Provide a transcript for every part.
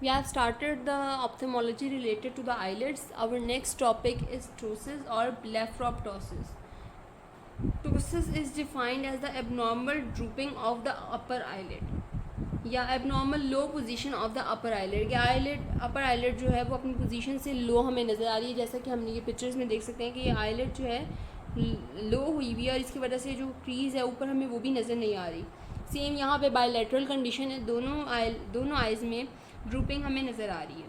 We have started the ophthalmology related to the eyelids. Our next topic is ptosis or blepharoptosis. Ptosis is defined as the abnormal drooping of the upper eyelid या abnormal low position of the upper eyelid. या upper eyelid जो है वो अपनी position से low हमें नज़र आ रही है, जैसा कि हमने ये pictures में देख सकते हैं कि ये eyelid जो है लो हुई हुई है और इसकी वजह से जो crease है ऊपर हमें वो भी नज़र नहीं आ रही. सेम यहाँ पे बायलैटरल कंडीशन है, दोनों आइज़ में ड्रूपिंग हमें नज़र आ रही है.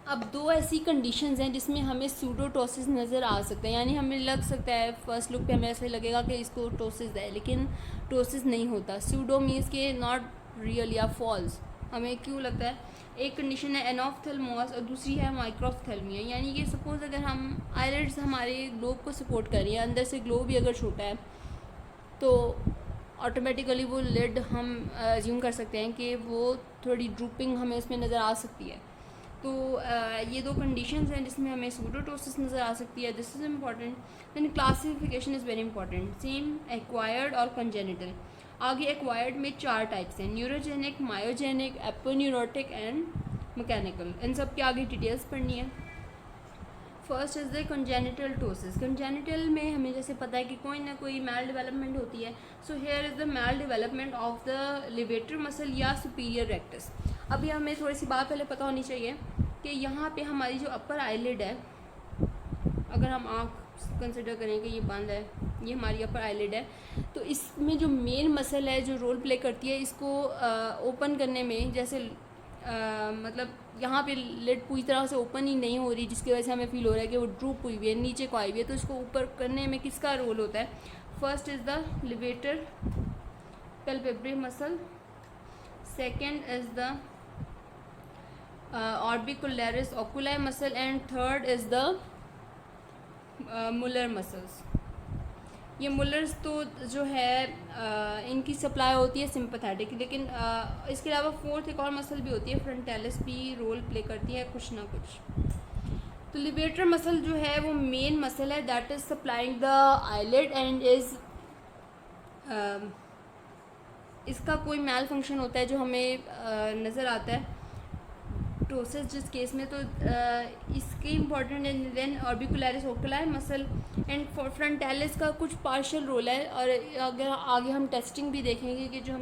अब दो ऐसी कंडीशंस हैं जिसमें हमें सूडोटोसिस नज़र आ सकता है, यानी हमें लग सकता है फर्स्ट लुक पे हमें ऐसे लगेगा कि इसको टोसिस है, लेकिन टोसिस नहीं होता. सूडो मीन्स के नॉट रियल या फॉल्स. हमें क्यों लगता है? एक कंडीशन है एनॉफ्थेल्मोस और दूसरी है माइक्रोफ्थेल्मिया, यानी कि सपोज़ अगर हम आईलिड्स हमारे ग्लोब को सपोर्ट कर रही है, अंदर से ग्लोब भी अगर छोटा है तो ऑटोमेटिकली वो लिड हम अज्यूम कर सकते हैं कि वो थोड़ी ड्रूपिंग हमें उसमें नज़र आ सकती है. तो ये दो कंडीशंस हैं जिसमें हमें सूडोटोसिस नज़र आ सकती है. This is important. Then classification is very important. Same acquired और कंजेनिटल. आगे एक्वायर्ड में 4 टाइप्स हैं: neurogenic, myogenic, aponeurotic and mechanical. इन सब के आगे डिटेल्स पढ़नी है. First is the congenital ptosis. Congenital में हमें जैसे पता है कि कोई ना कोई मैल डेवलपमेंट होती है. So here is the mal development of the levator muscle या सुपीरियर रेक्टस. अभी हमें थोड़ी सी बात पहले पता होनी चाहिए कि यहाँ पे हमारी जो अपर आईलिड है, अगर हम आँख कंसिडर करें कि ये बंद है, ये हमारी अपर आईलिड है, तो इसमें जो मेन मसल है जो रोल प्ले करती है इसको ओपन करने में, जैसे मतलब यहाँ पे लिड पूरी तरह से ओपन ही नहीं हो रही, जिसकी वजह से हमें फील हो रहा है कि वो ड्रूप हुई हुई है, नीचे को आई हुई है. तो इसको ऊपर करने में किसका रोल होता है? First is the levator palpebrae muscle, second is the orbicularis oculi muscle and third is the Muller muscles. ये मुलर्स तो जो है इनकी सप्लाई होती है सिंपैथेटिक, लेकिन इसके अलावा फोर्थ एक और मसल भी होती है, फ्रंटालिस भी रोल प्ले करती है कुछ ना कुछ. तो लिवेटर मसल जो है वो मेन मसल है that is supplying the eyelid and is इसका कोई मैल फंक्शन होता है जो हमें नज़र आता है टोसिस जिस केस में. तो इसके इम्पॉर्टेंट है then orbicularis oculi muscle and frontalis का कुछ पार्शियल रोल है. और अगर आगे हम टेस्टिंग भी देखेंगे कि जो हम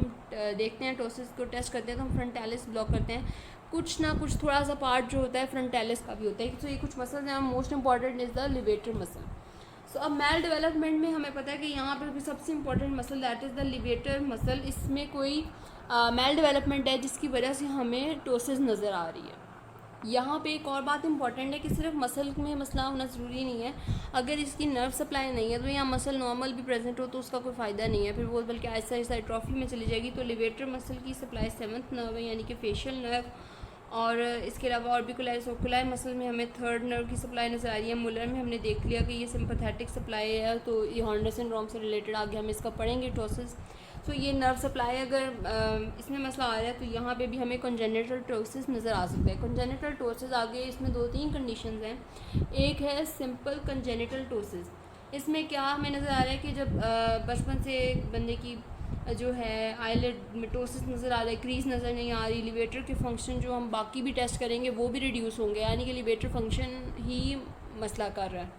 देखते हैं टोसिस को टेस्ट करते हैं तो हम फ्रंटालिस ब्लॉक करते हैं, कुछ ना कुछ थोड़ा सा पार्ट जो होता है फ्रंटालिस का भी होता है. तो ये कुछ मसल्स हैं. Most important is the levator muscle. So अब मैल डेवलपमेंट में हमें पता है कि यहाँ पर भी सबसे important muscle that is the levator muscle. इसमें कोई मैल डेवलपमेंट है जिसकी वजह से हमें टोसिस नज़र आ रही है. यहाँ पे एक और बात इंपॉर्टेंट है कि सिर्फ मसल में मसला होना ज़रूरी नहीं है. अगर इसकी नर्व सप्लाई नहीं है तो यहाँ मसल नॉर्मल भी प्रेजेंट हो तो उसका कोई फ़ायदा नहीं है, फिर वो बल्कि ऐसा ऐसा एट्रोफी में चली जाएगी. तो लिवेटर मसल की सप्लाई 7th नर्व है, यानी कि फेशियल नर्व. और इसके अलावा ऑर्बिकुलरिस ओकुलाई मसल में हमें 3rd नर्व की सप्लाई नज़र आ रही है. मुलर में हमने देख लिया कि ये सिंपैथेटिक सप्लाई है, तो ये हॉर्नर सिंड्रोम से रिलेटेड आगे हम इसका पढ़ेंगे टोसिस. तो ये नर्व सप्लाई अगर इसमें मसला आ रहा है तो यहाँ पे भी हमें कंजेनिटल टोसिस नज़र आ सकता है. कंजेनिटल टोसिस आगे इसमें 2-3 कंडीशंस हैं. एक है सिंपल कंजेनिटल टोसिस. इसमें क्या हमें नज़र आ रहा है कि जब बचपन से बंदे की जो है आईलिड में टोसिस नज़र आ रहा है, क्रीज नज़र नहीं आ रही, लिवेटर के फंक्शन जो हम बाकी भी टेस्ट करेंगे वो भी रिड्यूस होंगे, यानी कि लिवेटर फंक्शन ही मसला कर रहा है.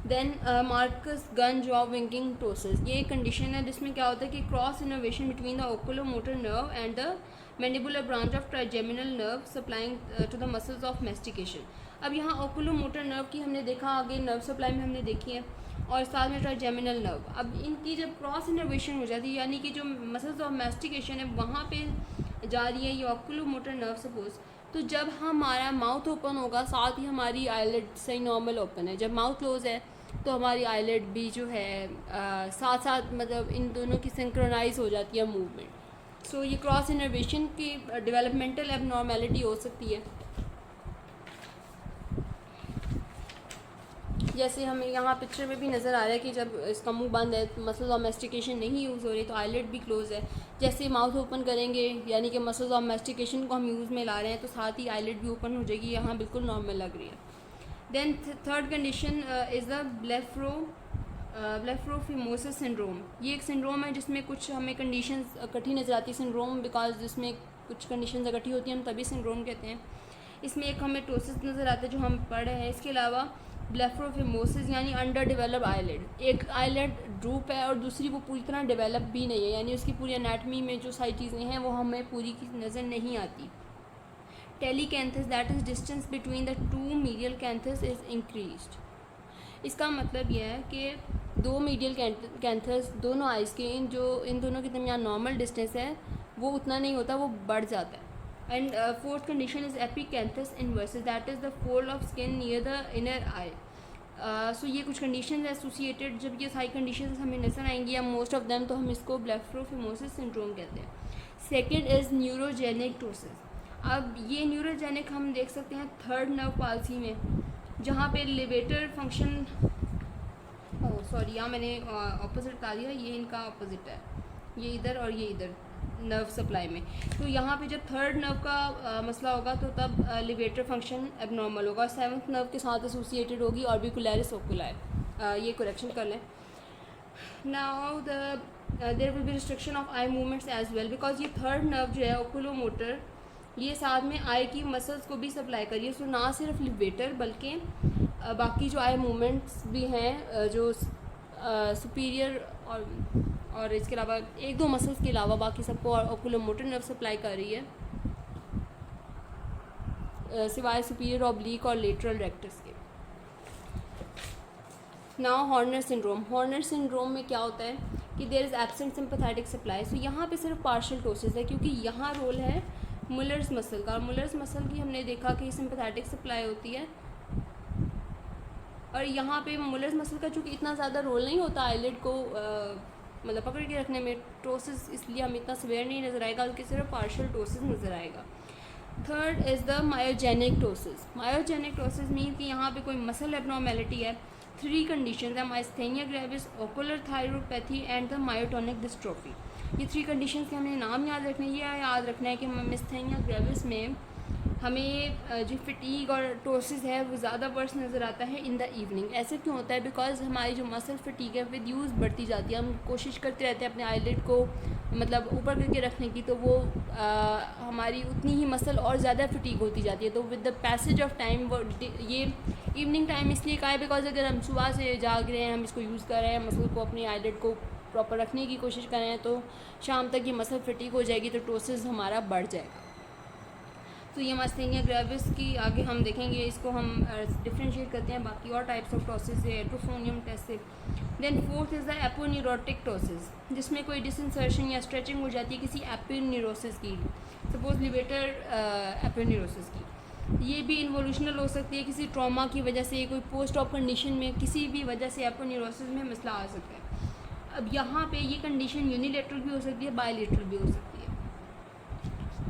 Then Marcus Gunn jaw winking ptosis. ये एक कंडीशन है जिसमें क्या होता है कि cross innovation between the oculomotor nerve and the mandibular branch of trigeminal nerve supplying to the muscles of mastication. अब यहाँ ओकुलोमोटर नर्व की हमने देखा, आगे नर्व सप्लाई में हमने देखी है, और साथ में ट्राइजेमिनल नर्व. अब इनकी जब क्रॉस इनोवेशन हो जाती है, यानी कि जो मसल्स ऑफ मैस्टिकेशन है वहाँ पे जा रही है ये ओकुलोमोटर नर्व सपोज, तो जब हमारा माउथ ओपन होगा साथ ही हमारी आईलिड सही नॉर्मल ओपन है. जब माउथ क्लोज है तो हमारी आईलिड भी जो है साथ साथ मतलब इन दोनों की सिंक्रोनाइज हो जाती है मूवमेंट. सो ये क्रॉस इनर्वेशन की डेवलपमेंटल एबनॉर्मेलिटी हो सकती है. जैसे हमें यहाँ पिक्चर में भी नज़र आ रहा है कि जब इसका मुंह बंद है, मसल्स ऑफ मैस्टिकेशन नहीं यूज़ हो रही, तो आईलिड भी क्लोज है. जैसे माउथ ओपन करेंगे यानी कि मसल्स ऑफ मैस्टिकेशन को हम यूज़ में ला रहे हैं, तो साथ ही आईलिड भी ओपन हो जाएगी. यहाँ बिल्कुल नॉर्मल लग रही है. Then third condition is the blepharophimosis syndrome. ये एक सिंड्रोम है जिसमें कुछ हमें कंडीशंस कठिन नज़र आती है सिंड्रोम बिकॉज जिसमें कुछ कंडीशन इकट्ठी होती हैं हम तभी सिंड्रोम कहते हैं। इसमें एक हमें टोसिस नज़र आता है जो हम पढ़ रहे हैं। इसके अलावा ब्लेफरोफिमोसिस यानी अंडर डेवलप आईलिड, एक आईलिड ड्रूप है और दूसरी वो पूरी तरह डेवलप भी नहीं है, यानी उसकी पूरी एनाटमी में जो सारी चीज़ें हैं वो हमें पूरी की नज़र नहीं आती। Telecanthus that is distance between the two medial canthus is increased. इसका मतलब यह है कि दो मीडियल कैंथस दोनों आइज़ के इन दोनों के दरमियान नॉर्मल डिस्टेंस है वो उतना नहीं होता, वो बढ़ जाता है। And fourth condition is epicanthus inversus that is the fold of skin near the inner eye. So ये कुछ कंडीशन एसोसिएटेड, जब ये सारी कंडीशन हमें नजर आएंगी या मोस्ट ऑफ देम, तो हम इसको ब्लेफरोफिमोसिस सिंड्रोम कहते हैं। Second is neurogenic ptosis. अब ये न्यूरोजेनिक हम देख सकते हैं थर्ड नर्व पाल्सी में, जहाँ पे लिवेटर फंक्शन, सॉरी यहाँ मैंने ऑपोजिट बता दिया, ये इनका ऑपोजिट है, ये इधर और ये इधर नर्व सप्लाई में। तो यहाँ पे जब थर्ड नर्व का मसला होगा तो तब लिवेटर फंक्शन एबनॉर्मल होगा, सेवन्थ नर्व के साथ एसोसिएटेड होगी ऑर्बिकुलरिस ओकुलाई। ये करेक्शन कर लें। Now there will be restriction of eye movements as well, because ये थर्ड नर्व जो है ओकुलोमोटर, ये साथ में आई की मसल्स को भी सप्लाई करिए। सो ना सिर्फ लिवेटर बल्कि बाकी जो आई मूवमेंट्स भी हैं जो सुपीरियर और इसके अलावा एक दो मसल्स के अलावा बाकी सबको ओकुलोमोटर नर्व सप्लाई कर रही है, सिवाय सुपीरियर ऑब्लिक और लेटरल रेक्टस के। Now Horner syndrome. Horner syndrome में क्या होता है कि there is absent sympathetic supply. So यहाँ पे सिर्फ पार्शियल टोसिस है, क्योंकि यहाँ रोल है मुलर्स मसल का। मुलर्स मसल की हमने देखा कि सिंपैथेटिक सप्लाई होती है, और यहाँ पे मुलर्स मसल का चूँकि इतना ज़्यादा रोल नहीं होता आईलिड को मतलब पकड़ के रखने में, टोसिस इसलिए हमें इतना सवेयर नहीं नज़र आएगा, बल्कि सिर्फ पार्शियल टोसिस नज़र आएगा। Third is the myogenic ptosis. Myogenic ptosis mean कि यहाँ पे कोई मसल एबनॉर्मेलिटी है। थ्री कंडीशन है, myasthenia gravis, ocular thyropathy and the myotonic dystrophy. ये थ्री कंडीशन के हमने नाम याद रखने, ये याद रखना है कि माइस्थेनिया ग्रेविस में हमें जो फटीग और टोसिस है वो ज़्यादा वर्स नज़र आता है इन द इवनिंग। ऐसे क्यों होता है? बिकॉज हमारी जो मसल फटीग है विद यूज़ बढ़ती जाती है, हम कोशिश करते रहते हैं अपने आईलिड को मतलब ऊपर करके रखने की, तो वो हमारी उतनी ही मसल और ज़्यादा फटीग होती जाती है। तो with the passage of time वो ये इवनिंग टाइम इसलिए कहा है बिकॉज अगर हम सुबह से जाग रहे हैं, हम इसको यूज़ कर रहे हैं, मसल को अपनी आईलिड को प्रॉपर रखने की कोशिश कर रहे हैं, तो शाम तक ये मसल फटीग हो जाएगी, तो टोसिस हमारा बढ़ जाएगा। तो ये माइस्थेनिया ग्रेविस की आगे हम देखेंगे, इसको हम डिफ्रेंशिएट करते हैं बाकी और टाइप्स ऑफ टोसिस से, एट्रोफोनियम टेस्ट से। Then fourth is the aponeurotic ptosis, जिसमें कोई डिसइंसर्शन या स्ट्रेचिंग हो जाती है किसी एपोन्यूरोसिस की, सपोज लिवेटर एपोन्यूरोसिस की। ये भी इन्वोल्यूशनल हो सकती है किसी ट्रॉमा की वजह से, कोई पोस्ट ऑप कंडीशन में किसी भी वजह से एपोन्यूरोसिस में मसला आ सकता है। अब यहाँ पे ये कंडीशन यूनिलेटरल भी हो सकती है, बायलेटरल भी हो सकती है।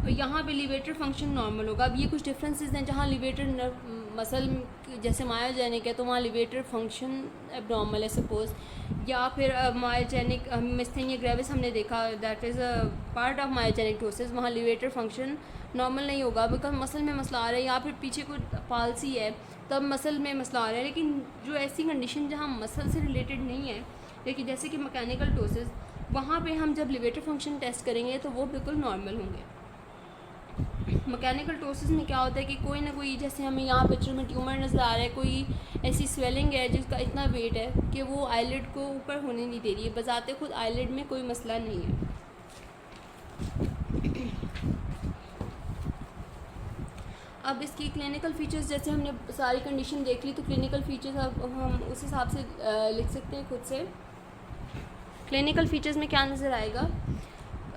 और यहाँ पे लिवेटर फंक्शन नॉर्मल होगा। अब ये कुछ डिफरेंसेस हैं, जहाँ लिवेटर मसल जैसे मायोजेनिक है तो वहाँ लिवेटर फंक्शन एबनॉर्मल है सपोज, या फिर मायोजेनिक माइस्थेनिया ग्रेविस हमने देखा that is a part of myogenic ptosis, वहाँ लिवेटर फंक्शन नॉर्मल नहीं होगा बिकॉज मसल में मसला आ रहा है, या फिर पीछे कोई पालसी है तब मसल में मसला आ रहा है। लेकिन जो ऐसी कंडीशन जहाँ मसल से रिलेटेड नहीं है, लेकिन जैसे कि मैकेनिकल टोसिस, वहाँ पे हम जब लिवेटर फंक्शन टेस्ट करेंगे तो वो बिल्कुल नॉर्मल होंगे। मैकेनिकल टोसिस में क्या होता है कि कोई ना कोई, जैसे हमें यहाँ पिक्चर में ट्यूमर नज़र आ रहा है, कोई ऐसी स्वेलिंग है जिसका इतना वेट है कि वो आईलिड को ऊपर होने नहीं दे रही है, बजाते खुद आईलिड में कोई मसला नहीं है। अब इसकी क्लिनिकल फीचर्स, जैसे हमने सारी कंडीशन देख ली, तो क्लिनिकल फीचर्स अब हम उस हिसाब से लिख सकते हैं खुद से। क्लिनिकल फीचर्स में क्या नज़र आएगा?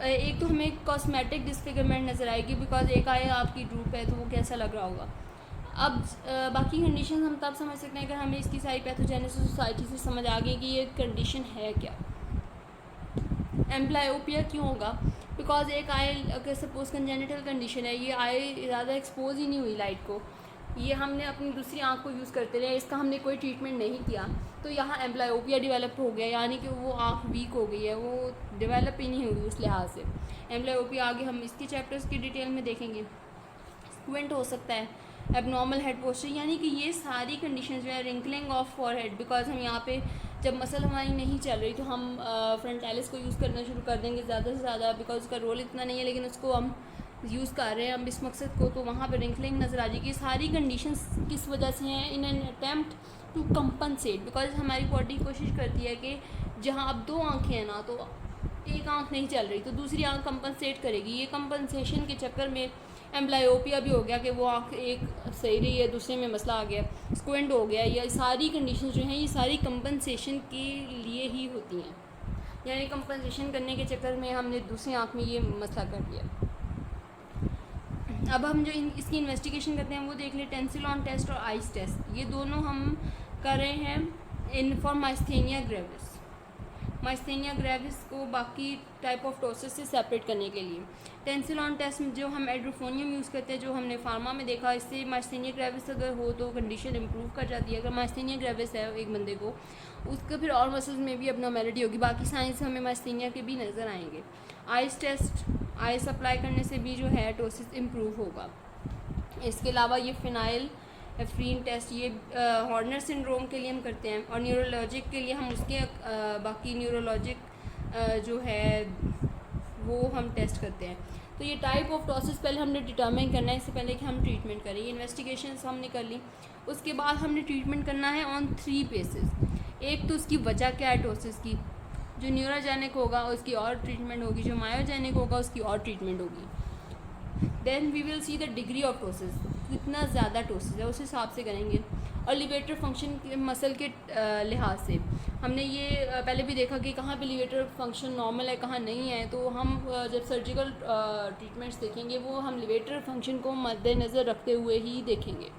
एक तो हमें कॉस्मेटिक डिस्फिगरमेंट नज़र आएगी, बिकॉज एक आए आपकी ड्रूप है तो वो कैसा लग रहा होगा। अब बाकी कंडीशन हम तब समझ सकते हैं अगर हमें इसकी सारी पैथोजेनेसिस सोसाइटी से समझ आ गई कि ये कंडीशन है क्या। एम्ब्लायोपिया क्यों होगा? बिकॉज एक आई अगर सपोज कंजेनिटल कंडीशन है, ये आई ज़्यादा एक्सपोज ही नहीं हुई लाइट को, ये हमने अपनी दूसरी आँख को यूज़ करते रहे, इसका हमने कोई ट्रीटमेंट नहीं किया, तो यहाँ एम्ब्लायोपिया डेवलप हो गया, यानी कि वो आँख वीक हो गई है, वो डेवलप ही नहीं हुई उस लिहाज से। एम्ब्लायोपिया आगे हम इसकी चैप्टर्स की डिटेल में देखेंगे। स्क्विंट हो सकता है, एबनॉर्मल हेड पोस्चर, यानी कि ये सारी कंडीशन जो है, रिंकलिंग ऑफ फॉरहेड, बिकॉज हम यहाँ पे जब मसल हमारी नहीं चल रही तो हम फ्रंटालिस को यूज़ करना शुरू कर देंगे ज़्यादा से ज़्यादा, बिकॉज उसका रोल इतना नहीं है, लेकिन उसको हम यूज़ कर रहे हैं हम इस मकसद को, तो वहाँ पर रिंकलिंग नज़र आ जाएगी। सारी कंडीशंस किस वजह से हैं, in an attempt to compensate, because हमारी बॉडी कोशिश करती है कि जहाँ अब 2 आँखें हैं ना, तो एक आँख नहीं चल रही तो दूसरी आँख कंपनसेट करेगी। ये कंपनसेशन के चक्कर में एम्ब्लायोपिया भी हो गया कि वो आँख एक सही रही है, दूसरे में मसला आ गया, स्क्विंट हो गया। ये सारी कंडीशन जो हैं ये सारी कंपनसेशन के लिए ही होती हैं, यानी कंपनसेशन करने के चक्कर में हमने दूसरी आँख में ये मसला कर दिया। अब हम जो इसकी इन्वेस्टिगेशन करते हैं वो देख लें। टेंसिलॉन टेस्ट और आइस टेस्ट, ये दोनों हम कर रहे हैं in for myasthenia gravis. Myasthenia gravis को बाकी टाइप ऑफ टोसिस से सेपरेट करने के लिए टेंसिलॉन टेस्ट जो हम एड्रोफोनियम यूज़ करते हैं, जो हमने फार्मा में देखा, इससे माइस्थेनिया ग्रेविस अगर हो तो कंडीशन इंप्रूव कर जाती है। अगर माइस्थेनिया ग्रेविस है एक बंदे को, उसका फिर और मसल्स में भी एब्नॉर्मैलिटी होगी, बाकी साइंस हमें माइस्थेनिया के भी नज़र आएंगे। आइस टेस्ट, आइस अप्लाई करने से भी जो है टोसिस इम्प्रूव होगा। इसके अलावा ये फिनाइल एफ्रीन टेस्ट, ये हॉर्नर सिंड्रोम के लिए हम करते हैं, और न्यूरोलॉजिक के लिए हम उसके बाकी न्यूरोलॉजिक जो है वो हम टेस्ट करते हैं। तो ये टाइप ऑफ टोसिस पहले हमने डिटर्मिन करना है, इससे पहले कि हम ट्रीटमेंट करें। ये इन्वेस्टिगेशन हमने कर ली, उसके बाद हमने ट्रीटमेंट करना है ऑन 3 बेसिस। एक तो उसकी वजह क्या है टोसिस की, जो न्यूरोजेनिक होगा उसकी और ट्रीटमेंट होगी, जो मायोजेनिक होगा उसकी और ट्रीटमेंट होगी। Then we will see the degree of ptosis, कितना ज़्यादा टोसिस है उस हिसाब से करेंगे। और लिवेटर फंक्शन के मसल के लिहाज से हमने ये पहले भी देखा कि कहाँ पे लिवेटर फंक्शन नॉर्मल है, कहाँ नहीं है। तो हम जब सर्जिकल ट्रीटमेंट्स देखेंगे वो हम लिवेटर फंक्शन को मद्देनज़र रखते हुए ही देखेंगे।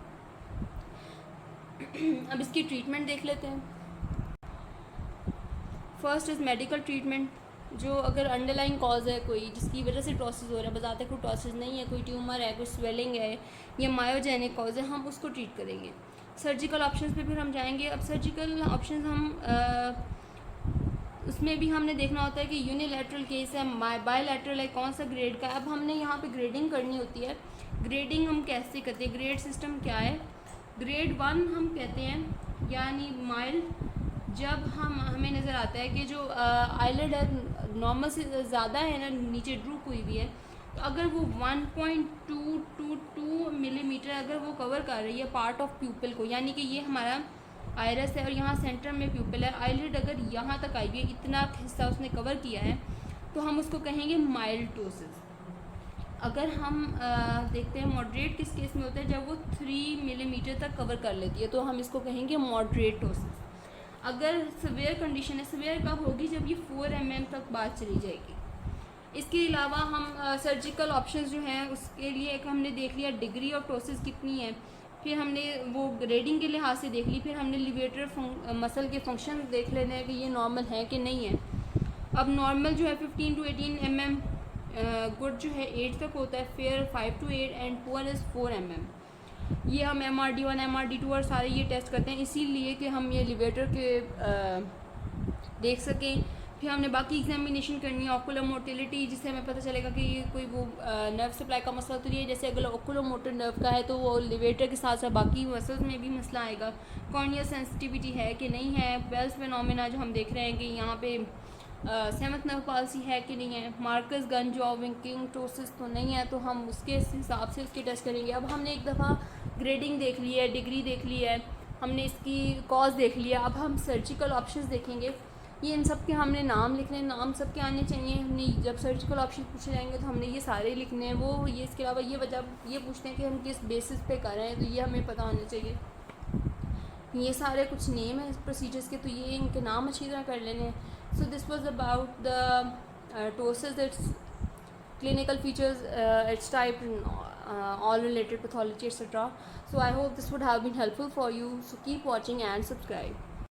अब इसकी ट्रीटमेंट देख लेते हैं। फर्स्ट इज़ मेडिकल ट्रीटमेंट, जो अगर अंडरलाइन कॉज है कोई जिसकी वजह से टोसिस हो रहा है, बताते कोई टोसिस नहीं है, कोई ट्यूमर है, कोई स्वेलिंग है या मायोजेनिक कॉज है, हम उसको ट्रीट करेंगे। सर्जिकल ऑप्शंस पे फिर हम जाएंगे। अब सर्जिकल ऑप्शंस हम उसमें भी हमने देखना होता है कि यूनिलैटरल केस है, बायलैटरल है, कौन सा ग्रेड का है। अब हमने यहाँ पे ग्रेडिंग करनी होती है। ग्रेडिंग हम कैसे करते हैं, ग्रेड सिस्टम क्या है। ग्रेड 1 हम कहते हैं, यानी माइल्ड, जब हमें नज़र आता है कि जो आईलिड है नॉर्मल से ज़्यादा है ना, नीचे ड्रूप हुई हुई है, तो अगर वो 1.222 मिलीमीटर अगर वो कवर कर रही है पार्ट ऑफ प्यूपिल को, यानी कि ये हमारा आयरस है और यहाँ सेंटर में प्यूपिल है, आईलिड अगर यहाँ तक आई हुई है, इतना हिस्सा उसने कवर किया है, तो हम उसको कहेंगे माइल्ड टोसिस। अगर हम देखते हैं मॉडरेट किस केस में होता है, जब वो 3 मिलीमीटर तक कवर कर लेती है, तो हम इसको कहेंगे मॉडरेट टोसिस। अगर सवेयर कंडीशन है, सवेयर कब होगी, जब ये 4 mm तक बात चली जाएगी। इसके अलावा हम सर्जिकल ऑप्शंस जो हैं उसके लिए एक हमने देख लिया डिग्री ऑफ टोसिस कितनी है, फिर हमने वो ग्रेडिंग के लिहाज से देख ली, फिर हमने लिवेटर मसल के फंक्शन देख लेने हैं कि ये नॉर्मल है कि नहीं है। अब नॉर्मल जो है 15 to 18 mm, गुड जो है 8 तक होता है, fair 5 to 8 and poor is 4 mm। ये हम MRD1 MRD2 और सारे ये टेस्ट करते हैं इसीलिए कि हम ये लिवेटर के देख सकें। फिर हमने बाकी एग्जामिनेशन करनी है, ऑकुलर मोटिलिटी, जिससे हमें पता चलेगा कि ये कोई वो नर्व सप्लाई का मसला तो नहीं है। जैसे अगर ऑकुलर मोटर नर्व का है तो वो लिवेटर के साथ साथ बाकी मसल्स में भी मसला आएगा। कॉर्नियल सेंसिटिविटी है कि नहीं है। बेल्स फिनोमेना जो हम देख रहे हैं कि यहाँ पे 7th नर्व पाल्सी है कि नहीं है। Marcus Gunn jaw winking ptosis तो नहीं है, तो हम उसके हिसाब से उसके टेस्ट करेंगे। अब हमने एक दफ़ा ग्रेडिंग देख ली है, डिग्री देख ली है, हमने इसकी कॉज देख लिया। अब हम सर्जिकल ऑप्शंस देखेंगे। ये इन सब के हमने नाम लिखने, नाम सब के आने चाहिए। हमने जब सर्जिकल ऑप्शन पूछे जाएंगे तो हमने ये सारे लिखने हैं। वो ये इसके अलावा ये वजह ये पूछते हैं कि हम किस बेसिस पे कर रहे हैं, तो ये हमें पता होना चाहिए। ये सारे कुछ नेम है प्रोसीजर्स के, तो ये इनके नाम अच्छी तरह कर लेने हैं। So this was about the tosis, its clinical features, its type, all related pathology, etc. So I hope this would have been helpful for you. So keep watching and subscribe.